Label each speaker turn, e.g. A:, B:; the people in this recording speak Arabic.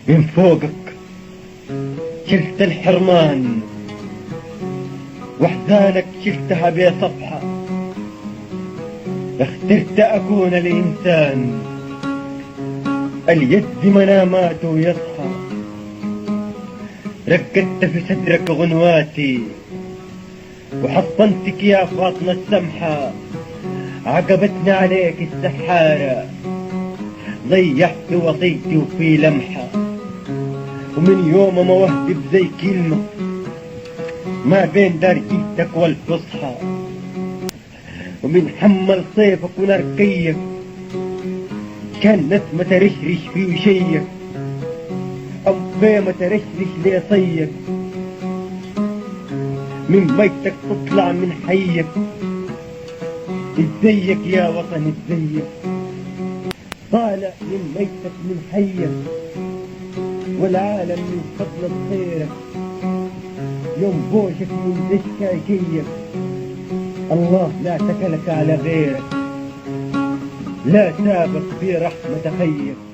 A: من فوقك شلت الحرمان، واحزانك شلتها بصفحة. اخترت اكون الانسان اليد مناماته يصحى. ركدت في صدرك غنواتي وحصنتك يا فاطمة السمحة. عقبتني عليك السحارة، ضيعت وصيتي وفي لمحة. ومن يوم ما وهدي بزي كلمة ما بين دار جيتك والفصحى. ومن حمل صيفك ونركيك كان نسمة ترشرش في وشيك، أو خيمة ترشرش ليصيك. من ميتك تطلع من حيك، ازيك يا وطن ازيك. طالع من ميتك من حيك والعالم من فضل خيرك. يوم بوشك من دشكاكيك الله لا تكلك على غيرك، لا سابق في رحمة خيك.